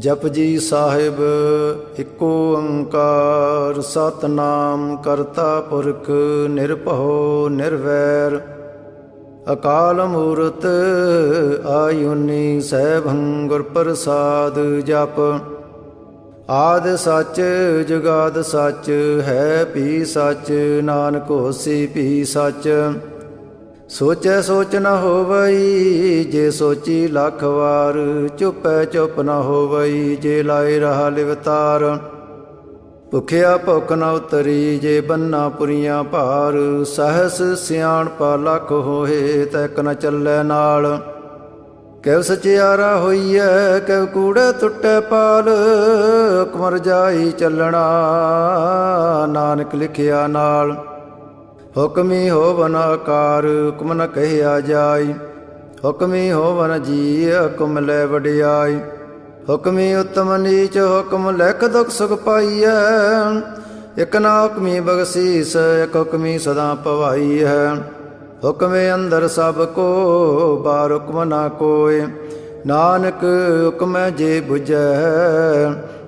Japji Sahib eco ओंकार सतनाम करता पुरख निरभउ निर्वैर अकाल मूरत आयुनी सैभं गुर प्रसाद जप आद सच जुगाद सच है भी सच नानक होसी भी सच सोचै सोच न होवई जे सोची लख वार चुपै चुप न होवई जे लाए रहा लिवतार भुखिया भुख न उतरी जे बन्ना पुरियां भार सहस सियाणपा लख होए तैक न चलै नाल कैव सचियारा होईऐ कैव कूड़े टुटै पाल कुमर जाई चलना नानक लिखिया नाल हुक्मी होवन आकार हुक्म न कहिया जाय हुक्मी होवन जी हुक्म लै वडियाई हुक्मी उत्तम नीच हुक्म लिख दुख सुख पाईऐ एक ना हुक्मी बगसीस एक हुक्मी सदा पवाई है हुक्मे अंदर सब को बार हुक्म ना कोय नानक हुक्म जे बुझै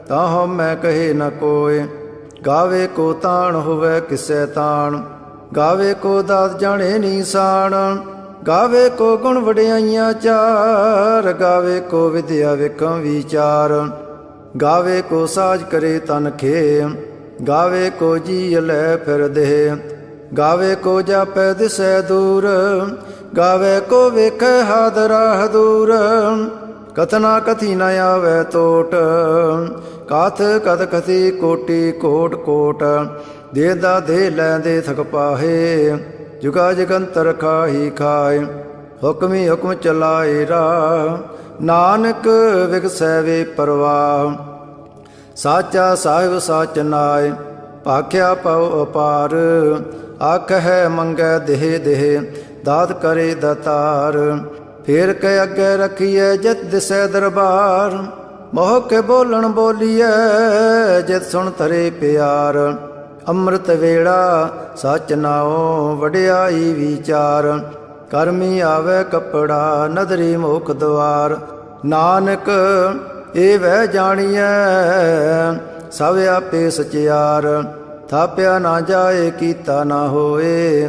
ताहो मैं कहे न कोय गावे को ताण होवे किसै ताण गावे को दात जाने नीसान गावे को गुण वडियाइयां चार गावे को विद्या विखम विचार गावे को साज करे तन खे गावे को जी लै फिर दे गावे को जापै दिसै दूर गावे को वेखै हाद राह दूर कथना कथी न आवे तोट काथ कथ कथी कोटि कोट कोट देदा दे लैंदे थक पाहे जुगा जगंतर खाही खाए हुक्मी हुक्म चलाए राह नानक विगसै वे परवाह साचा साहिब साच नाय भाख्या पव अपार आख है मंगै देह देह दात करे दतार फेर के अगे रखिए जित दिसै दरबार मोह के बोलन बोलिए जित सुन तरे प्यार ਅੰਮ੍ਰਿਤ ਵੇਲਾ ਸੱਚ ਨਾਉ ਵਡਿਆਈ ਵਿਚਾਰ ਕਰਮੀ ਆਵੇ ਕੱਪੜਾ ਨਦਰੀ ਮੁਖ ਦੁਆਰ ਨਾਨਕ ਇਹ ਵਹਿ ਜਾਣੀਐ ਸਭ ਆਪੇ ਸਚਿਆਰ ਥਾਪਿਆ ਨਾ ਜਾਏ ਕੀਤਾ ਨਾ ਹੋਏ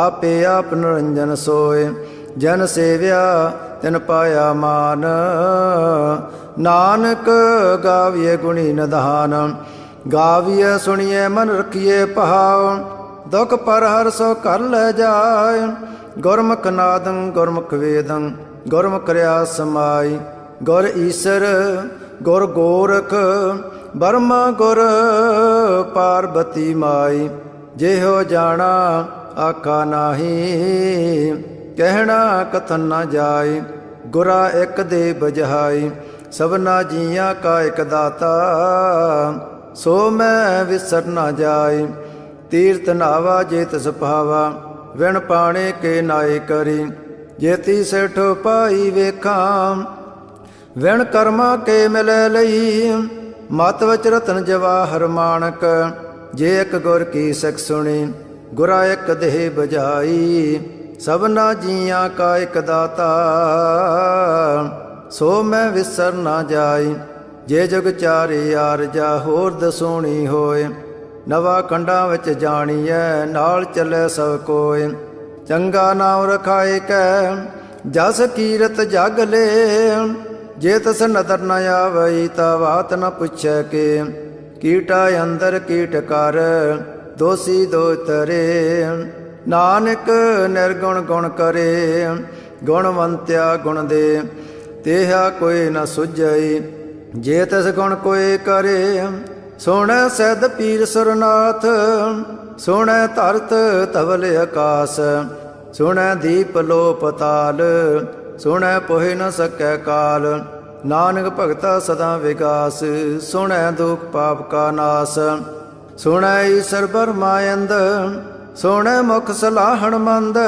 ਆਪੇ ਆਪ ਨਿਰੰਜਨ ਸੋਏ ਜਨ ਸੇਵਿਆ ਤਿਨ ਪਾਇਆ ਮਾਨ ਨਾਨਕ ਗਾਵੀਏ ਗੁਣੀ ਨਿਧਾਨ गाविए सुनिए मन रखिए भाव दुख पर हर सो कर ले जाए गुरमुख नादं गुरमुख वेदं गुरमुख रया समाई गुर ईसर गुर गोरख बर्मा गुर पार्वती माई जेहो जाना आखा नाही कहना कथन न जाए गुरा एक दे बजहाई सबना जिया का एक दाता सो मैं विसर न जाय तीर्थ नावा जेत सभावा विण पाणे के नाय करी जेती सेठो पाई वेखा विण कर्मा के मिलै लई मत वच रतन जवाहर माणक जे एक गुर की सिख सुनी गुरा एक देह बजाई सबना जिया का एक दाता सो मैं विसर न जाय जे जुग चारे आरजा होर दसोणी होए नवा खंडां विच जाणीਐ नाल चलै सब कोय चंगा नाम रखाए कै जस कीरत जग ले जे तस नदर न आवई ता बात न पुछै के कीटा अंदर कीट कर दोषी दो तरे नानक निर्गुण गुण करे गुणवंत्या गुण दे तेहा कोई न सुझई जे तस गुण कोई करे सोहणै सैद पीर सुरनाथ सोहणै धरत धवल आकाश सोहणै दीप लो पताल सोहणै पोहि न सकै काल नानक भगता सदा विकास सोहणै दुख पाप का नाश सोहणै ईसर बरमायंद सोहणै मुख सलाहण मंद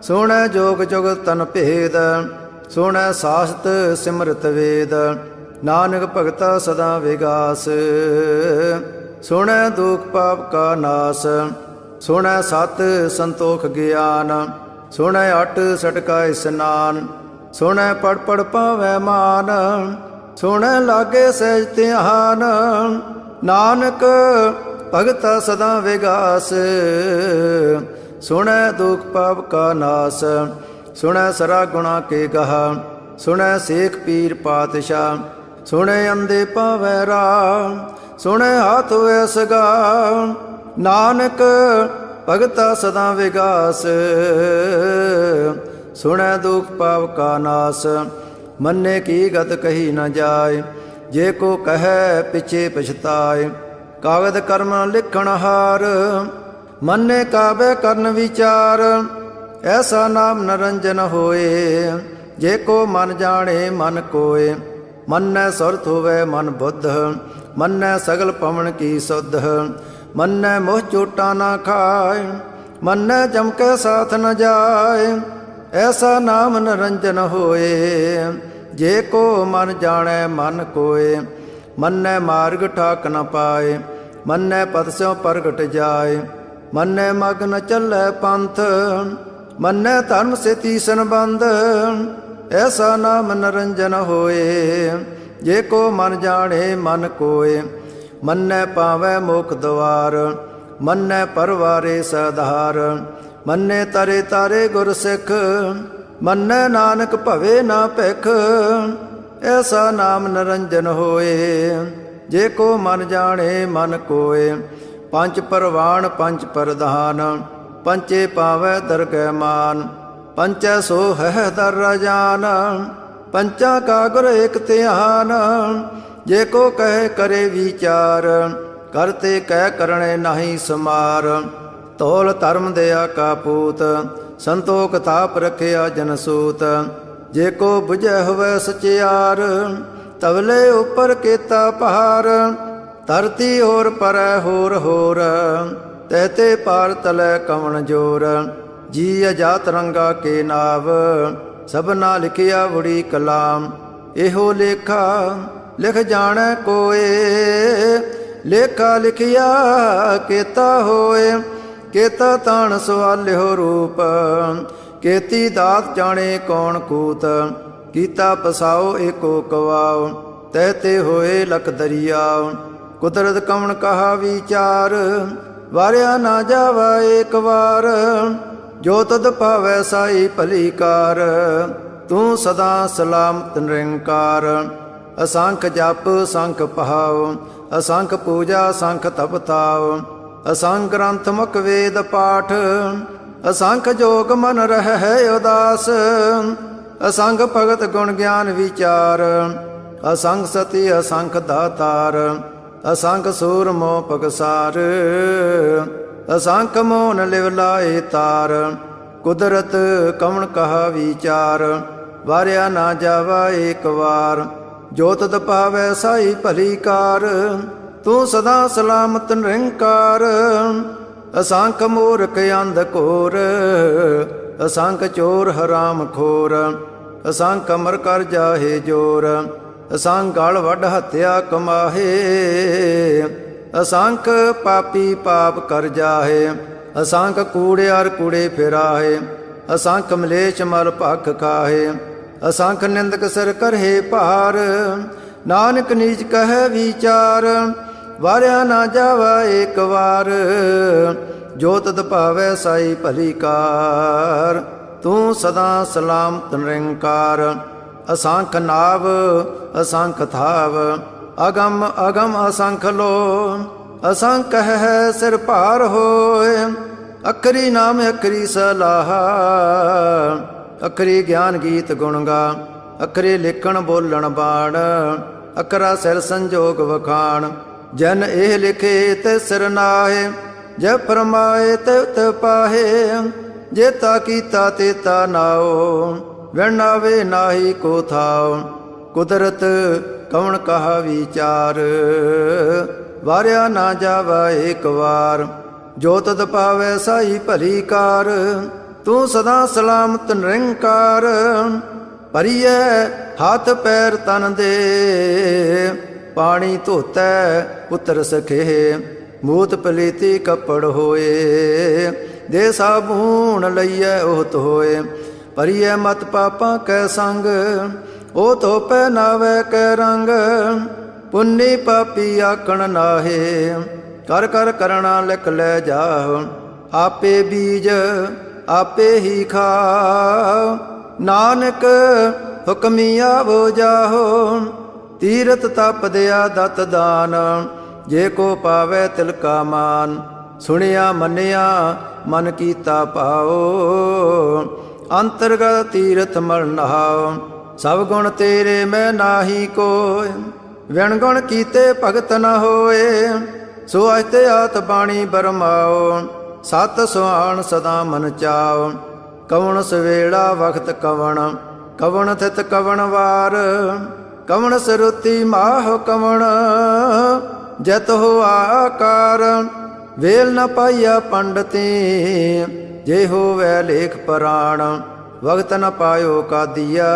सोहणै जोग जुग तन भेद सोहणै सासत सिमरत वेद नानक भगता सदा विगास सुनै दुख पाप का नाश सुनै सत संतोख ज्ञान सुनै अट सटका स्नान सुनै पढ़ पढ़ पावै मान ਸੁਣ ਲਾਗੇ ਸਹਿਜ ਧਿਆਨ। ਨਾਨਕ ਭਗਤਾ ਸਦਾ ਵਿਗਾਸ, ਸੁਣੈ ਦੁਖ ਪਾਪ ਕਾ ਨਾਸ। ਸੁਣੈ ਸਰਾ ਗੁਣਾ ਕੇ ਗਹਾ, ਸੁਣੈ ਸੇਖ ਪੀਰ ਪਾਤਸ਼ਾਹ। ਸੁਣੈ ਅੰਧੇ ਪਾਵੈ ਰਾਹ, ਸੁਣੈ ਹਾਥ ਹੋਇ ਸਗਾ। ਨਾਨਕ ਭਗਤਾ ਸਦਾ ਵਿਗਾਸ, ਸੁਣੈ ਦੁਖ ਪਾਪ ਕਾ ਨਾਸ। ਮੰਨੇ ਕੀ ਗਤ ਕਹੀ ਨ ਜਾਏ, ਜੇ ਕੋ ਕਹੈ ਪਿਛੇ ਪਛਤਾਏ। ਕਾਗਦ ਕਰਮ ਲਿਖਣ ਹਾਰ, ਮੰਨੇ ਕਾਬੈ ਕਰਨ ਵਿਚਾਰ। ਐਸਾ ਨਾਮ ਨਰੰਜਨ ਹੋਏ, ਜੇ ਕੋ ਮਨ ਜਾਣੇ ਮਨ ਕੋਏ। ਮੰਨੈ ਸੁਰਤ ਹੋਵੈ ਮਨ ਬੁੱਧ, ਮੰਨੈ ਸਗਲ ਪਵਨ ਕੀ ਸੁਧ। ਮੰਨੈ ਮੋਹ ਚੋਟਾ ਨਾ ਖਾਏ, ਮੰਨੈ ਜਮ ਕੈ ਸਾਥ ਨ ਜਾਏ। ਐਸਾ ਨਾਮ ਨਰੰਜਨ ਹੋਏ, ਜੇ ਕੋ ਮਨ ਜਾਣੈ ਮਨ ਕੋਏ। ਮੰਨੈ ਮਾਰਗ ਠਾਕ ਨ ਪਾਏ, ਮੰਨੈ ਪਦ ਸਿਉ ਪ੍ਰਗਟ ਜਾਏ। ਮੰਨੈ ਮਗ ਨ ਚੱਲੈ ਪੰਥ, ਮੰਨੈ ਧਰਮ ਸੇ ਤੀਸਨ ਬੰਧ। ਐਸਾ ਨਾਮ ਨਰੰਜਨ ਹੋਏ, ਜੇ ਕੋ ਮਨ ਜਾਣੇ ਮਨ ਕੋਏ। ਮੰਨੈ ਪਾਵੈ ਮੁਖ ਦਵਾਰ, ਮੰਨੈ ਪਰਵਾਰੇ ਸਧਾਰ। ਮੰਨੈ ਤਰੇ ਤਾਰੇ ਗੁਰ ਸਿੱਖ, ਮੰਨੈ ਨਾਨਕ ਭਵੇ ਨਾ ਭਿਖ। ਐਸਾ ਨਾਮ ਨਰੰਜਨ ਹੋਏ, ਜੇ ਕੋ ਮਨ ਜਾਣੇ ਮਨ ਕੋਏ। ਪੰਜ ਪਰਵਾਣ ਪੰਜ ਪ੍ਰਧਾਨ, ਪੰਚੇ ਪਾਵੈ ਦਰਗਹਿ ਮਾਨ। ਪੰਚੈ ਸੋ ਹੈ ਦਰ ਰਾਜਾਨ, ਪੰਚਾਂ ਕਾ ਗੁਰ ਏਕ ਧਿਆਨ। ਜੇ ਕੋ ਕਹੇ ਕਰੇ ਵਿਚਾਰ, ਕਰਤੇ ਕਹਿ ਕਰਣੇ ਨਾਹੀ ਸਮਾਰ। ਤੋਲ ਧਰਮ ਦਇਆ ਕਾ ਪੂਤ, ਸੰਤੋਖ ਤਾਪ ਰਖਿਆ ਜਨ ਸੂਤ। ਜੇ ਕੋ ਬੁਝੈ ਹੋਵੈ ਸਚਿਆਰ, ਤਵਲੇ ਉਪਰ ਕੀਤਾ ਪਹਾਰ। ਧਰਤੀ ਹੋਰ ਪਰੈ ਹੋਰ ਹੋਰ, ਤਹਤੇ ਪਾਰ ਤਲੈ ਕਵਣ ਜੋਰ। ਜੀ ਅਜਾਤ ਰੰਗਾ ਕੇ ਨਾਵ, ਸਭਨਾ ਲਿਖਿਆ ਵੜੀ ਕਲਾਮ। ਇਹੋ ਲੇਖਾ ਲਿਖ ਜਾਣੈ ਕੋਏ, ਲੇਖਾ ਲਿਖਿਆ ਕੀਤਾ ਹੋਏ। ਕੇਤਾ ਤਾਣ ਸਵਾਲਿਓ ਰੂਪ, ਕੇਤੀ ਦਾਤ ਜਾਣੇ ਕੌਣ ਕੂਤ। ਕੀਤਾ ਪਸਾਓ ਏਕੋ ਕਵਾਓ, ਤਹਤੇ ਹੋਏ ਲਖ ਦਰਿਆਓ। ਕੁਦਰਤ ਕਵਣ ਕਹਾ ਵਿਚਾਰ, ਵਾਰਿਆ ਨਾ ਜਾਵਾ ਏਕ ਵਾਰ। ਜੋ ਤਦ ਭਾਵੈ ਸਾਈ ਭਲੀ ਕਾਰ, ਤੂੰ ਸਦਾ ਸਲਾਮਤ ਨਿਰੰਕਾਰ। ਅਸੰਖ ਜਪ ਸੰਖ ਪਹਾਉ, ਅਸੰਖ ਪੂਜਾ ਸੰਖ ਤਪ ਤਾਉ। ਅਸੰਖ ਗ੍ਰੰਥ ਮੁਖ ਵੇਦ ਪਾਠ, ਅਸੰਖ ਜੋਗ ਮਨ ਰਹਿ ਉਦਾਸ। ਅਸੰਖ ਭਗਤ ਗੁਣ ਗਿਆਨ ਵਿਚਾਰ, ਅਸੰਖ ਸਤੀ ਅਸੰਖ ਦਾਤਾਰ। ਅਸੰਖ ਸੂਰ ਮੋਹ ਪਗਸਾਰ, ਅਸੰਖ ਮੋਨ ਲਿਵ ਲਾਏ ਤਾਰ। ਕੁਦਰਤ ਕਵਣ ਕਹਾ ਵਿਚਾਰ, ਵਾਰਿਆ ਨਾ ਜਾਵਾ ਏਕ ਵਾਰ। ਜੋ ਤਦ ਭਾਵੈ ਸਾਈ ਭਲੀ ਕਾਰ, ਤੂੰ ਸਦਾ ਸਲਾਮਤ ਨਿਰੰਕਾਰ। ਅਸੰਖ ਮੂਰਖ ਅੰਧ ਘੋਰ, ਅਸੰਖ ਚੋਰ ਹਰਾਮ ਖੋਰ। ਅਸੰਖ ਅਮਰ ਕਰ ਜਾਹੇ ਜੋਰ, ਅਸੰਖ ਗਲ ਵੱਢ ਹੱਤਿਆ ਕਮਾਹੇ। ਅਸੰਖ ਪਾਪੀ ਪਾਪ ਕਰ ਜਾਹੇ, ਅਸੰਖ ਕੂੜਿਆਰ ਕੂੜੇ ਫਿਰਾਹੇ। ਅਸੰਖ ਮਲੇਛ ਮਲ ਭਖ ਖਾਹੇ, ਅਸੰਖ ਨਿੰਦਕ ਸਿਰ ਕਰਹੇ ਭਾਰ। ਨਾਨਕ ਨੀਚ ਕਹੈ ਵਿਚਾਰ, ਵਾਰਿਆ ਨਾ ਜਾਵਾ ਏਕ ਵਾਰ। ਜੋ ਤਦ ਭਾਵੈ ਸਾਈ ਭਲੀ ਕਾਰ, ਤੂੰ ਸਦਾ ਸਲਾਮਤ ਨਿਰੰਕਾਰ। ਅਸੰਖ ਨਾਵ ਅਸੰਖ ਥਾਵ, ਅਗਮ ਅਗਮ ਅਸੰਖ ਲੋ। ਅਸੰਖ ਹੈ ਸਿਰ ਭਾਰ ਹੋਏ, ਅਖਰੀ ਨਾਮ ਅਖਰੀ ਸਲਾਹ। ਅਖਰੀ ਗਿਆਨ ਗੀਤ ਗੁਣ ਗਾ, ਅਖਰੇ ਲਿਖਣ ਬੋਲਣ ਬਾਣ। ਅਖਰਾ ਸਿਰ ਸੰਜੋਗ ਵਖਾਣ, ਜਨ ਇਹ ਲਿਖੇ ਤੇ ਸਿਰ ਨਾਹੇ। ਜੇ ਫਰਮਾਏ ਤੇ ਪਾਹੇ, ਜੇਤਾ ਕੀਤਾ ਤੇਤਾ ਨਾਓ। ਵਿਣਾਵੇ ਨਾਹੀ ਕੋ ਥਾਓ, ਕੁਦਰਤ ਕਵਣ ਕਹਾ ਵਿਚਾਰ। ਵਾਰਿਆ ਨਾ ਜਾਵਾ ਏਕ ਵਾਰ, ਜੋ ਤਦ ਪਾਵੈ ਸਾਈ ਭਲੀ ਕਾਰ। ਤੂੰ ਸਦਾ ਸਲਾਮਤ ਨਿਰੰਕਾਰ। ਭਰੀਐ ਹੱਥ ਪੈਰ ਤਨ ਦੇ, ਪਾਣੀ ਧੋਤੈ ਪੁੱਤਰ ਸਖੇ। ਮੂਤ ਪਲੀਤੀ ਕੱਪੜ ਹੋਏ, ਦੇ ਸਾਬੂਣ ਲਈਐ ਉਹਤ ਹੋਏ। ਭਰੀਐ ਮਤ ਪਾਪਾਂ ਕੈ ਸੰਗ, ਉਹ ਧੋ ਪਹਿਨਾਵੇ ਕੈ ਰੰਗ, ਪੁੰਨੀ ਪਾਪੀ ਆਕਣ ਨਾਹੇ। ਕਰ ਕਰ ਕਰਣਾ ਲਿਖ ਲੈ ਜਾਹੁ, ਆਪੇ ਬੀਜ ਆਪੇ ਹੀ ਖਾਉ। ਨਾਨਕ ਹੁਕਮੀ ਆਵੋ ਜਾਹੋ, ਤੀਰਥ ਤਪ ਦਿਆ ਦਤ ਦਾਨ। ਜੇ ਕੋ ਪਾਵੇ ਤਿਲ ਕਾ ਮਾਨ, ਸੁਣਿਆ ਮੰਨਿਆ ਮਨ ਕੀਤਾ ਭਾਉ। ਅੰਤਰਗਤ ਤੀਰਥ ਮਲ ਨਹਾਉ, ਸਭ ਗੁਣ ਤੇਰੇ ਮੈਂ ਨਾਹੀ ਕੋਇ। ਵਿਣ ਗੁਣ ਕੀਤੇ ਭਗਤ ਨ ਹੋਏ, ਸੋ ਅਸਤੇ ਆਤ ਬਾਣੀ ਬਰਮਾਓ। ਸਤ ਸੁਹਾਣ ਸਦਾ ਮਨ ਚਾਉ, ਕਵਣ ਸਵੇਲਾ ਵਖਤ ਕਵਣ। ਕਵਣ ਥਿਤ ਕਵਣ ਵਾਰ, ਕਵਣ ਸਰੁਤੀ ਮਾਹ ਕਵਣ। ਜਤ ਹੋ ਆਕਾਰ, ਵੇਲ ਨ ਪਾਈਆ ਪੰਡਤੀ। ਜੇ ਹੋਵੈ ਲੇਖ ਪੁਰਾਣ, ਵਖਤ ਨ ਪਾਇਓ ਕਾਦੀਆ।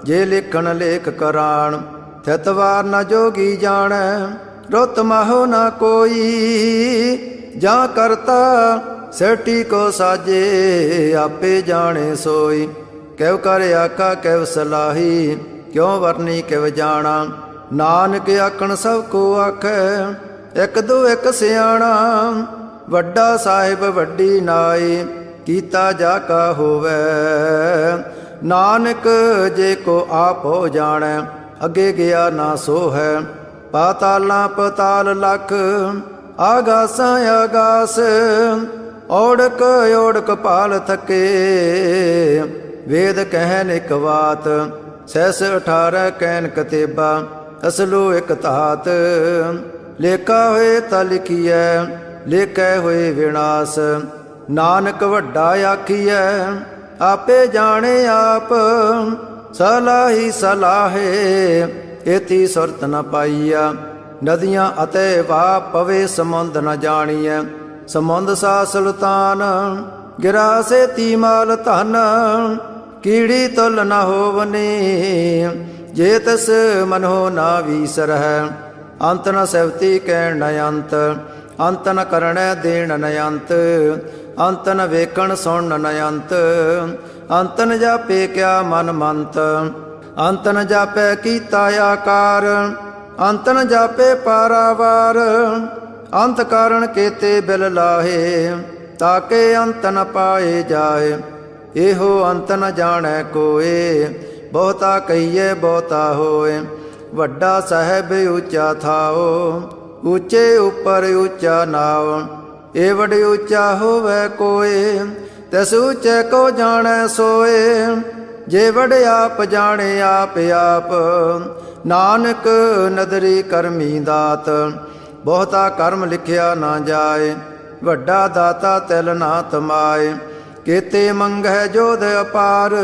ਜੇ ਲਿਖਣ ਲੇਖ ਕਰਾਣ, ਥਿਤ ਵਾਰ ਨ ਜੋਗੀ ਜਾਣੈ। ਰੁੱਤ ਮਾਹੋ ਨ ਕੋਈ, ਜਾਂ ਕਰਤਾ ਸੇਟੀ ਕੋ ਸਾਜੇ। ਆਪੇ ਜਾਣੇ ਸੋਈ, ਕਿਵ ਕਰ ਆਖਾ ਕਿਵ ਸਲਾਹੀ। ਕਿਉ ਵਰਨੀ ਕਿਵ ਜਾਣਾ, ਨਾਨਕ ਆਖਣ ਸਭ ਕੋ ਆਖੈ। ਇਕ ਦੋ ਇਕ ਸਿਆਣਾ, ਵੱਡਾ ਸਾਹਿਬ ਵੱਡੀ ਨਾਈ। ਕੀਤਾ ਜਾ ਕਾ ਹੋਵੈ, ਨਾਨਕ ਜੇ ਕੋ ਆਪ ਹੋ ਜਾਣੈ। ਅੱਗੇ ਗਿਆ ਨਾ ਸੋ ਹੈ, ਪਾਤਾਲਾਂ ਪਤਾਲ ਲਖ। ਆਗਾਸਾਂ ਆਗਾਸ, ਔੜਕ ਔੜਕ ਪਾਲ ਥਕੇ। ਵੇਦ ਕਹਿਨ ਇਕ ਬਾਤ, ਸਹਿਸ 18 ਕਹਿਨ ਕਤੇਬਾ। ਅਸਲੋ ਇਕ ਧਾਤ, ਲੇਖਾ ਹੋਏ ਤਾ ਲਿਖੀਐ। ਲੇਖੈ ਹੋਏ ਵਿਨਾਸ਼, ਨਾਨਕ ਵੱਡਾ ਆਖੀਐ। ਆਪੇ ਜਾਣੇ ਆਪ, ਸਲਾਹੀ ਸਲਾਹੇ। ਏਤੀ ਸੁਰਤ ਨ ਪਾਈਆ, ਨਦੀਆਂ ਅਤੇ ਵਾ ਪਵੇ ਸਮੁੰਦ ਨ ਜਾਣੀਐ। ਸਮੁੰਦ ਸਾ ਸੁਲਤਾਨ, ਗਿਰਾ ਸੇਤੀ ਮਾਲ ਧਨ। ਕੀੜੀ ਤੁਲ ਨ ਹੋਵਨੀ, ਜੇ ਤਿਸ ਮਨੋ ਨਾ ਵੀਸਰਹਿ। ਅੰਤ ਨ ਸੈਵਤੀ ਕਹਿਣ ਨ ਅੰਤ, ਅੰਤ ਨ ਕਰਣੈ ਦੇਣ ਨ ਅੰਤ। ਅੰਤ ਨ ਵੇਖਣ ਸੁਣਨ ਨ ਅੰਤ, ਅੰਤ ਨ ਜਾਪੇ ਕਿਆ ਮਨ ਮੰਤ। ਅੰਤ ਨ ਜਾਪੈ ਕੀਤਾ ਆਕਾਰ, ਅੰਤ ਨ ਜਾਪੇ ਪਾਰਾਵਾਰ। ਅੰਤ ਕਾਰਣ ਕੇਤੇ ਬਿਲ ਲਾਹੇ, ਤਾਕੇ ਅੰਤ ਨ ਪਾਏ ਜਾਏ। ਇਹੋ ਅੰਤ ਨ ਜਾਣੈ ਕੋਏ, ਬਹੁਤਾ ਕਹੀਏ ਬਹੁਤਾ ਹੋਏ। ਵੱਡਾ ਸਾਹਿਬ ਉੱਚਾ ਥਾਓ, ਉੱਚੇ ਉੱਪਰ ਉੱਚਾ ਨਾਉ। ਏ ਵਡ ਉੱਚਾ ਹੋਵੇ ਕੋਏ, ਤਿਸ ਉੱਚੇ ਕੋ ਜਾਣੈ ਸੋਏ। ਜੇ ਵਡ ਆਪ ਜਾਣੇ ਆਪ ਆਪ, ਨਾਨਕ ਨਦਰੀ ਕਰਮੀ ਦਾਤ। ਬਹੁਤਾ ਕਰਮ ਲਿਖਿਆ ਨਾ ਜਾਏ, ਵੱਡਾ ਦਾਤਾ ਤਿਲ ਨਾ ਤਮਾਏ। ਕੇਤੇ ਮੰਗਹਿ ਜੋਧ ਅਪਾਰ,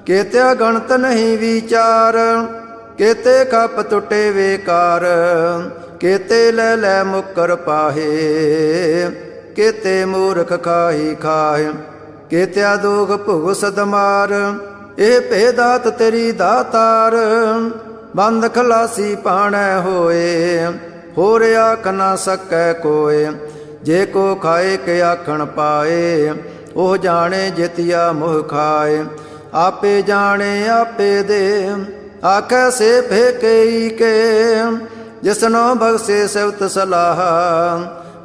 ਕੇਤਿਆ ਗਣਤ ਨਹੀਂ ਵਿਚਾਰ। ਕੇਤੇ ਖਪ ਟੁੱਟੇ ਵੇਕਾਰ, ਕੇਤੇ ਲੈ ਲੈ ਮੁਕਰ ਪਾਹੇ। ਕੇਤੇ ਮੂਰਖ ਖਾਹੀ ਖਾਹੇ, ਕੇਤਿਆ ਦੋਖ ਭੁਗ ਸਦਮਾਰ। ਇਹ ਭੇਦਾਤ ਤੇਰੀ ਦਾਤਾਰ, ਬੰਦ ਖਲਾਸੀ ਪਾਣੈ ਹੋਏ। ਹੋਰ ਆਖ ਨਾ ਸਕੈ ਕੋਏ, ਜੇ ਕੋ ਖਾਏ ਕੇ ਆਖਣ ਪਾਏ। ਉਹ ਜਾਣੇ ਜਿਤਿਆ ਮੋਹ ਖਾਏ, ਆਪੇ ਜਾਣੇ ਆਪੇ ਦੇ। ਆਖੈ ਸੇ ਫੇਕਈ ਕੇ, ਜਿਸਨੋ ਬਖਸ਼ੇ ਸਿਵਤ ਸਲਾਹ।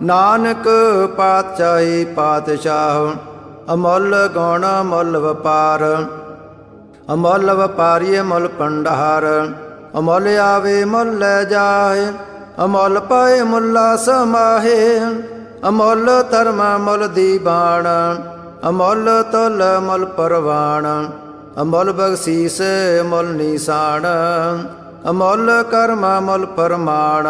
ਨਾਨਕ ਪਾਤਸ਼ਾਹੀ ਪਾਤਸ਼ਾਹ, ਅਮੁੱਲ ਗੁਣ ਮੁੱਲ ਵਪਾਰ। ਅਮੁੱਲ ਵਪਾਰੀਏ ਮੁੱਲ ਭੰਡਾਰ, ਅਮੁੱਲ ਆਵੇ ਮੁੱਲ ਲੈ ਜਾਏ। ਅਮੁੱਲ ਪਾਏ ਮੁੱਲਾ ਸਮਾਹੇ, ਅਮੁੱਲ ਧਰਮ ਮੁੱਲ ਦੀਵਾਨ। ਅਮੁੱਲ ਤੁਲ ਮੁੱਲ ਪਰਵਾਨ, ਅਮੁੱਲ ਬਖਸ਼ੀਸ ਮੁੱਲ ਨੀਸਾਨ। ਅਮੁੱਲ ਕਰਮ ਮੁੱਲ ਪਰਮਾਣ,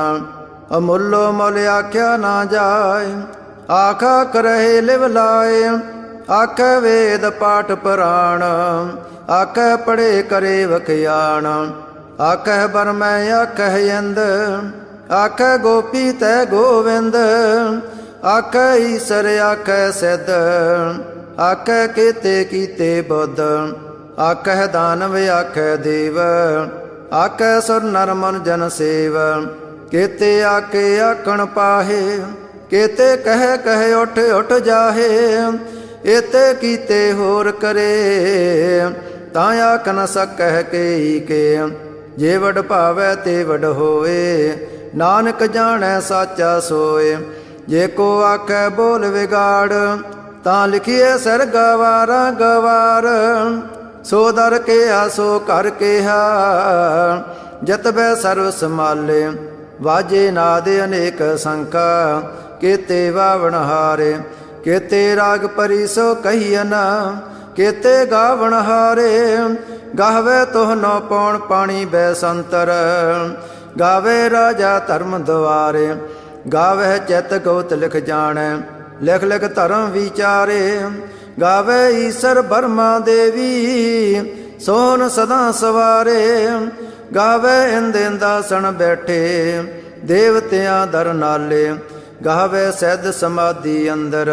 ਅਮੁੱਲੋ ਮੁੱਲ ਆਖਿਆ ਨਾ ਜਾਏ। ਆਖਾ ਕਰਹਿ ਲਿਵ ਲਾਏ, ਆਖੈ ਵੇਦ ਪਾਠ ਪੁਰਾਣ। ਆਖੈ ਪੜੇ ਕਰੇ ਵਖਿਆਣ, ਆਖੈ ਬਰਮੈ ਆਖੈ ਇੰਦ। ਆਖੈ ਗੋਪੀ ਤੈ ਗੋਵਿੰਦ, ਆਖੈ ਈਸਰ ਆਖੈ ਸਿੱਧ। ਆਖੈ ਕੇਤੇ ਕੀਤੇ ਬੁੱਧ, ਆਖੈ ਦਾਨਵ ਆਖੈ ਦੇਵ। ਆਖੈ ਸੁਰ ਨਰ ਮਨ ਜਨ ਸੇਵ, ਕੇਤੇ ਆਕੇ ਆਖਣ ਪਾਹੇ। ਕੇਤੇ ਕਹਿ ਕਹਿ ਉਠ ਉਠ ਜਾਹੇ, ਏਤੇ ਕੀਤੇ ਹੋਰ ਕਰੇ। ਤਾਂ ਆਖ ਨ ਸਕਹਿ ਕੇ ਕੇ। ਜੇ ਵਡ ਭਾਵੈ ਤੇ ਵਡ ਹੋਏ, ਨਾਨਕ ਜਾਣੈ ਸਾਚਾ ਸੋਏ। ਜੇ ਕੋ ਆਖੈ ਬੋਲ ਵਿਗਾੜ, ਤਾਂ ਲਿਖੀਏ ਸਿਰ ਗਵਾਰਾ ਗਵਾਰ। ਸੋ ਦਰ ਕਿਹਾ ਸੋ ਕਰ ਕਿਹਾ, ਜਤਬੈ ਸਰਵ ਸਮਾਲੇ। ਵਾਜੇ ਨਾਦ ਅਨੇਕ ਸੰਖਾ, ਕੇਤੇ ਵਾਵਣ ਹਾਰੇ। ਕੇਤੇ ਰਾਗ ਪਰੀ ਸੋ ਕਹੀਅਨ, ਕੇਤੇ ਗਾਵਣ ਹਾਰੇ। ਗਾਵੇ ਤੋਹ ਨੋ ਪੌਣ ਪਾਣੀ ਬੈ ਸੰਤਰ, ਗਾਵੇ ਰਾਜਾ ਧਰਮ ਦੁਆਰੇ। ਗਾਵੇ ਚਿਤ ਗੋਤ ਲਿਖ ਜਾਣੈ, ਲਿਖ ਲਿਖ ਧਰਮ ਵਿਚਾਰੇ। ਗਾਵੇ ਈਸਰ ਬਰਮਾ ਦੇਵੀ, ਸੋਨ ਸਦਾ ਸਵਾਰੇ। ਗਾਵੇ ਇੰਦ ਇੰਦਾਸਣ ਬੈਠੇ, ਦੇਵਤਿਆਂ ਦਰ ਨਾਲੇ। ਗਾਵੇ ਸਿੱਧ ਸਮਾਧੀ ਅੰਦਰ,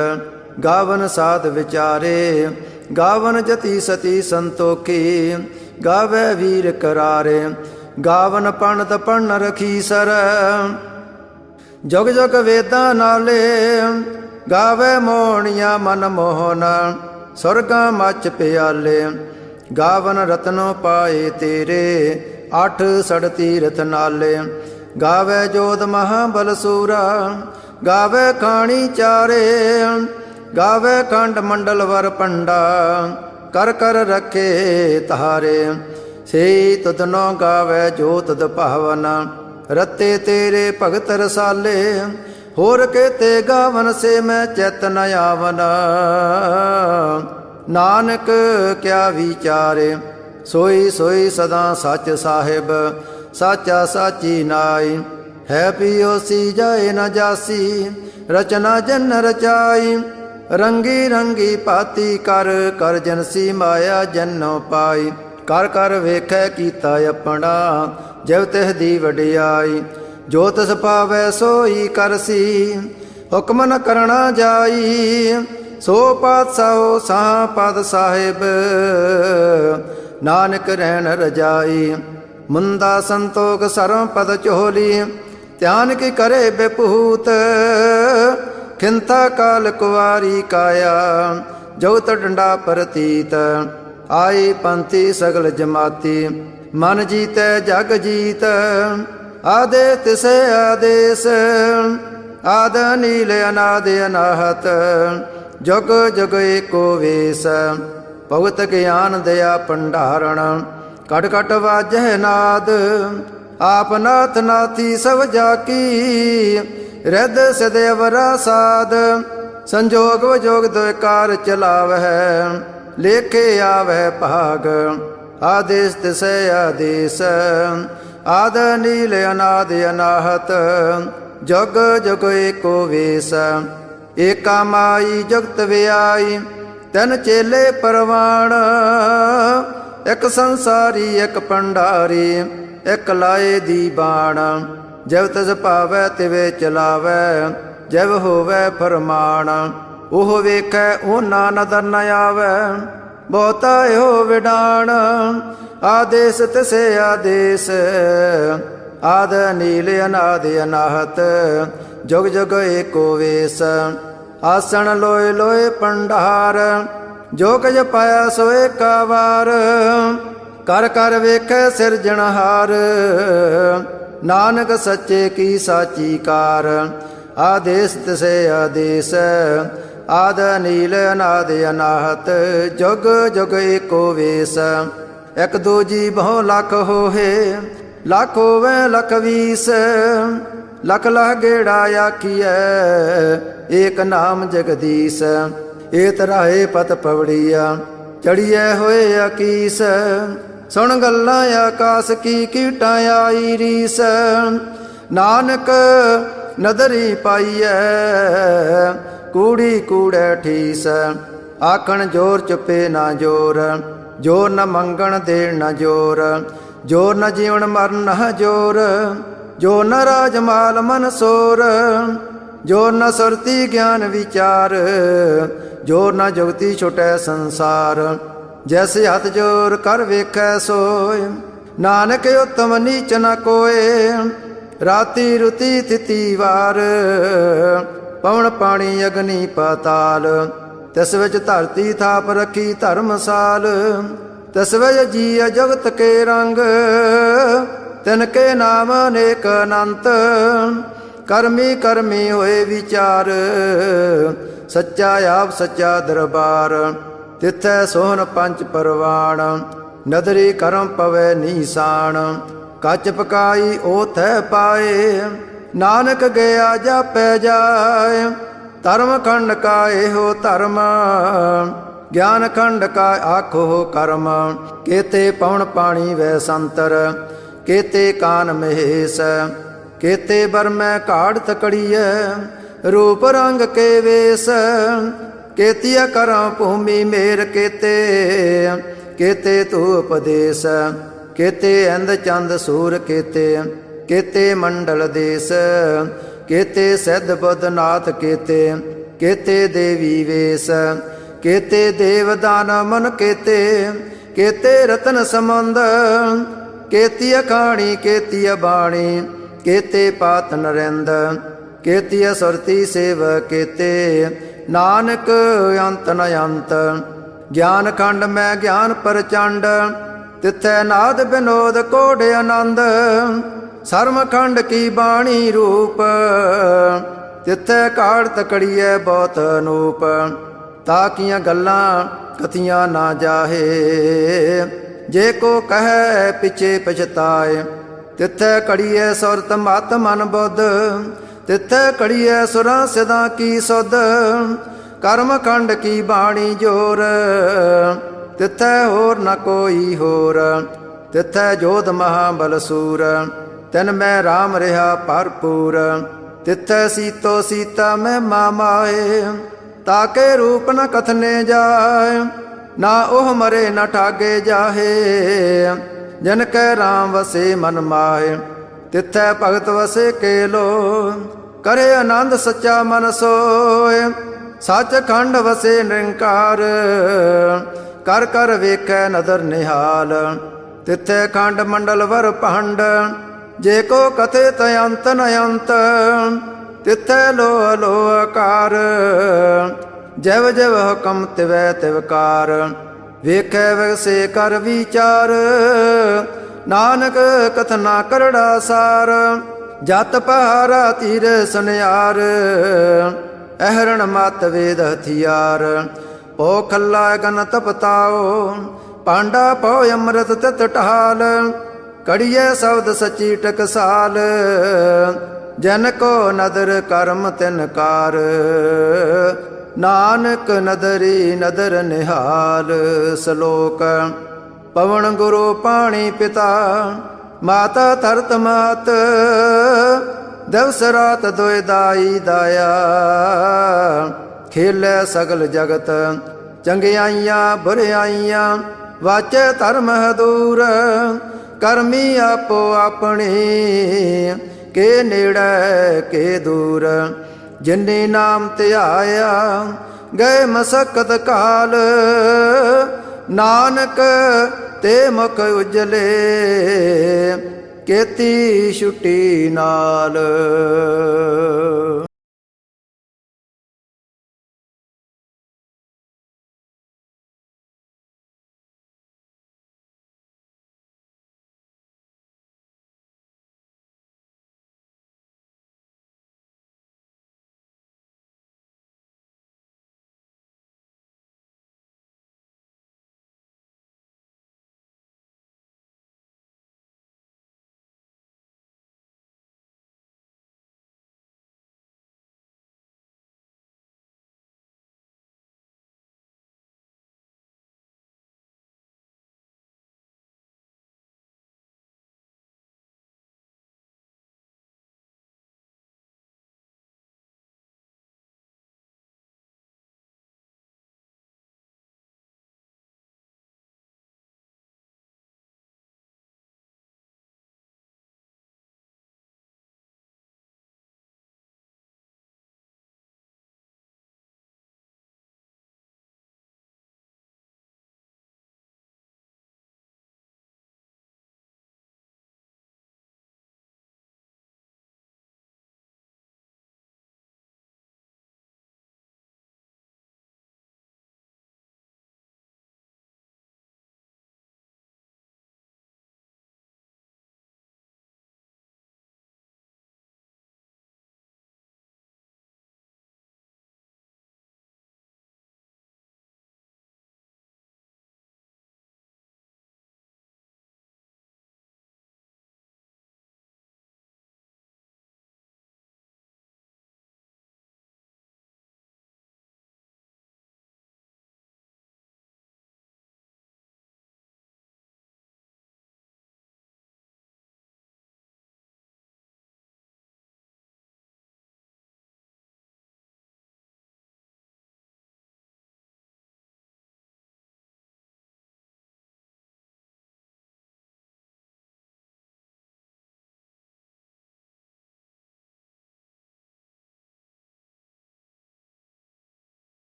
ਗਾਵਨ ਸਾਧ ਵਿਚਾਰੇ। ਗਾਵਨ ਜਤੀ ਸਤੀ ਸੰਤੋਖੀ, ਗਾਵੇ ਵੀਰ ਕਰਾਰੇ। ਗਾਵਨ ਪੰਡਤ ਪੜਨ ਰਖੀ ਸਰ, ਜੁਗ ਜੁਗ ਵੇਦਾਂ ਨਾਲੇ। ਗਾਵੇ ਮੋਹਣੀਆਂ ਮਨ ਮੋਹਨ, ਸੁਰਗਾਂ ਮੱਚ ਪਿਆਲੇ। ਗਾਵਨ ਰਤਨੋ ਪਾਏ ਤੇਰੇ, ਅੱਠ ਸੜ ਤੀਰਥ ਨਾਲੇ। ਗਾਵੇ ਜੋਧ ਮਹਾਬਲ ਸੂਰਾ, ਗਾਵੇ ਖਾਣੀ ਚਾਰੇ। ਗਾਵੇ ਖੰਡ ਮੰਡਲ ਵਰ ਪੰਡਾ, ਕਰ ਕਰ ਰਖੇ ਤਾਰੇ। ਸੇ ਤੁਧਨੋ ਗਾਵੇ ਜੋ ਤੁਧ ਭਾਵਨ, ਰਤੇ ਤੇਰੇ ਭਗਤ ਰਸਾਲੇ। ਹੋਰ ਕੇਤੇ ਗਾਵਨ ਸੇ ਮੈਂ ਚਿਤ ਨ ਆਵਨ, ਨਾਨਕ ਕਿਆ ਵਿਚਾਰੇ। ਸੋਈ ਸੋਈ ਸਦਾ ਸੱਚ ਸਾਹਿਬ, ਸਾਚਾ ਸਾਚੀ ਨਾਈ। ਹੈ ਪਿਓਸੀ ਜਾਏ ਨ ਜਾਸੀ, ਰਚਨਾ ਜਨ ਰਚਾਈ। ਰੰਗੀ ਰੰਗੀ ਭਾਤੀ ਕਰ, ਕਰ ਜਨਸੀ ਮਾਇਆ ਜਨੋ ਪਾਈ। ਕਰ ਕਰ ਵੇਖੈ ਕੀਤਾ ਆਪਣਾ, ਜਿਵ ਤਿਹ ਦੀ ਵਡਿਆਈ। ਜੋ ਤਿਸ ਪਾਵੈ ਸੋਈ ਕਰਸੀ, ਹੁਕਮ ਨ ਕਰਣਾ ਜਾਈ। ਸੋ ਪਾਤਸ਼ਾਹੋ ਸਾਹ ਪਦ ਸਾਹਿਬ, ਨਾਨਕ ਰਹਿਣ ਰਜਾਈ। ਮੁੰਦਾ ਸੰਤੋਖ ਸਰਮ ਪਦ ਚੋਲੀ, ਧਿਆਨ ਕੀ ਕਰੇ ਬੇਪੂਤ। ਖਿੰਤਾ ਕਾਲ ਕੁਵਾਰੀ ਕਾਇਆ, ਜਉਤ ਡੰਡਾ ਪ੍ਰਤੀਤ। ਆਈ ਪੰਥੀ ਸਗਲ ਜਮਾਤੀ, ਮਨ ਜੀਤੈ ਜਗ ਜੀਤ। ਆਦੇ ਤਿਸੇ ਆਦੇਸ, ਆਦ ਨੀਲ ਅਨਾਦ ਅਨਾਹਤ। ਜੁਗ ਜੁਗ ਏਕੋ ਵੇਸ, ਭਗਤ ਗਿਆਨ ਦਇਆ ਭੰਡਾਰਣ। ਕਟ ਕਟ ਵਾਜਹਿ ਨਾਦ, ਆਪ ਨਾਥ ਨਾਥੀ ਸਭ ਜਾਕੀ। ਰਿੱਧ ਸਿਧ ਅਵਰਾ ਸਾਧ, ਸੰਜੋਗ ਵਿਜੋਗ ਦੁਇ ਕਾਰ ਚਲਾਵਹਿ। ਲੇਖੇ ਆਵਹਿ ਭਾਗ, ਆਦੇਸ ਤਿਸੈ ਆਦੇਸ। ਆਦ ਨੀਲ ਅਨਾਦ ਅਨਾਹਤ, ਜੁਗ ਜੁਗ ਏਕੋ ਵੇਸ। ਏਕਾ ਮਾਈ ਜੁਗਤ ਵਿਆਈ, ਤਿਨ ਚੇਲੇ ਪਰਵਾਣ। ਇਕ ਸੰਸਾਰੀ ਇਕ ਭੰਡਾਰੀ, ਇਕ ਲਾਏ ਦੀ ਬਾਣ। ਜਿਵ ਤਿਸ ਭਾਵੈ ਤਿਵੇ ਚਲਾਵੈ, ਜਿਵ ਹੋਵੈ ਫਰਮਾਨ। ਉਹ ਵੇਖੈ ਉਹਨਾਂ ਨਦਰ ਨ ਆਵੈ, ਬਹੁਤਾ ਇਹੋ ਵਿਡਾਣ। ਆਦੇਸ ਤਿਸੇ ਆਦੇਸ, ਆਦ ਨੀਲ ਅਨਾਦ ਅਨਾਹਤ। ਜੁਗ ਜੁਗ ਏਕੋ ਵੇਸ, ਆਸਣ ਲੋਏ ਲੋਏ ਭੰਡਾਰ। ਜੋ ਕੁਝ ਪਾਇਆ ਸੋ ਏਕਾ ਵਾਰ, ਕਰ ਕਰ ਵੇਖੈ ਸਿਰਜਣਹਾਰ। ਨਾਨਕ ਸੱਚੇ ਕੀ ਸਾਚੀ ਕਾਰ। ਆਦੇਸ ਤਿਸੇ ਆਦੇਸ, ਆਦ ਨੀਲ ਅਨਾਦ ਅਨਾਹਤ। ਜੁਗ ਜੁਗ ਏਕੋ ਵੇਸ, ਇਕ ਦੂਜੀ ਬਹੁ ਲੱਖ ਹੋਏ। ਲੱਖ ਹੋਵੇ ਲੱਖ ਵੀਸ, ਲਖ ਲਖ ਗੇੜਾ ਆਖੀਐ, ਏਕ ਨਾਮ ਜਗਦੀਸ਼। ਏ ਤਰਾਏ ਪਤ ਪਵੜੀਆ, ਚੜੀਐ ਹੋਏ ਅਕੀਸ। ਸੁਣ ਗੱਲਾਂ ਆਕਾਸ ਕੀ ਕੀਟਾਂ ਆਈ ਰੀਸ। ਨਾਨਕ ਨਦਰੀ ਪਾਈਐ, ਕੂੜੀ ਕੂੜੈ ਠੀਸ। ਆਖਣ ਜੋਰ ਚੁੱਪੇ ਨਾ ਜੋਰ, ਜੋਰ ਨ ਮੰਗਣ ਦੇਣ ਨ ਜੋਰ। ਜੋਰ ਨ ਜੀਵਨ ਮਰਨ ਨ ਜੋਰ, ਜੋ ਨ ਰਾਜ ਮਾਲ ਮਨ ਸੋਰ। ਜੋ ਨ ਸੁਰਤੀ ਗਿਆਨ ਵਿਚਾਰ, ਜੋ ਨ ਜੁਗਤੀ ਛੁਟੈ ਸੰਸਾਰ। ਜੈਸੇ ਹੱਥ ਜੋਰ ਕਰ ਵੇਖੈ ਸੋਏ, ਨਾਨਕ ਉਤਮ ਨੀਚ ਨ ਕੋਏ। ਰਾਤੀ ਰੁਤੀ ਤਿਤੀ ਵਾਰ, ਪਵਨ ਪਾਣੀ ਅਗਨੀ ਪਾਤਾਲ। ਤਿਸ ਵਿੱਚ ਧਰਤੀ ਥਾਪ ਰੱਖੀ ਧਰਮਸਾਲ। तस्वय जीय जगत के रंग, तिनके नाम अनेक अनंत। कर्मी कर्मी होए विचार, सच्चा आप सच्चा दरबार। तिथै सोहन पंच परवाण, नदरी करम पवै नीसान। कच पकाई ओथै पाए, नानक गया जापै जाय। धर्म खंड का एहो धर्म, ज्ञान खंड का आखो कर्म। केते पवन पाणी वै संतर, केते कान महेश। केते बर में काढ़ तकड़िय, रूप रंग के वेश। केतिया करम भूमि मेर केते, केते तू उपदेश। केते इंद चंद सूर केते, केते मंडल देश। केते सिद्ध बुद्ध नाथ केते, केते देवी वेश। केते देव दान मन केते, केते रतन संबंध। केती अखाणी केती बाणी, केते पात नरेंद। केती सुरती सेव केते, नानक अंत न अंत। ज्ञान खंड में ज्ञान प्रचंड, तिथै नाद विनोद कोड आनंद। सर्म खंड की बाणी रूप, तिथै काढ़ तकड़िए बहुत अनूप। ताकियां गल्लां कथियां ना जाहे, जे को कहे पिछे पछताए। तिथै कड़िए सुरत मत मन बुद्ध, तिथै कड़िए सुरां सिदां की सुध। कर्म खंड की बाणी जोर, तिथै होर न कोई होर। तिथै जोध महाबल सूर, तिन मैं राम रहा भरपूर। तिथै सीतो सीता में मामाए, ताके रूप न कथने जाए। ना ओह मरे न ठागे जाहे, जिनकै राम वसे मन माहे। तिथै भगत वसे केलो, करे आनंद सच्चा मन सोए। सच खंड वसे निरंकार, कर कर वेखै नदर निहाल। तिथै खंड मंडल वर भंड, जे को कथे तयंत नयंत। तिथै लोह लोह कार, जव जव हुकम तिवै तिवकार। वेखै वैसे कर विचार, नानक कथना करड़ा सार। जत पहारा तीर सुनियार, अहरण मत वेद हथियार। पो खल्ला गन तपताओ, पांडा पो अमृत तित टहाल। कड़िए शब्द सची टकसाल, जन को नदर कर्म तिनकार। नानक नदरी नदर निहाल। श्लोक। पवन गुरु पाणी पिता, माता धरत मात। दिवस रात दोय दाई दाया, खेलै सगल जगत। चंगियाइयां बुरियाइयां, वाचे धर्म दूर। करमी आपो अपनी, के नेड़े के दूर। जिन्नी नाम ध्याया, गए मसकत काल। नानक ते मुख उजले, केती छुट्टी नाल।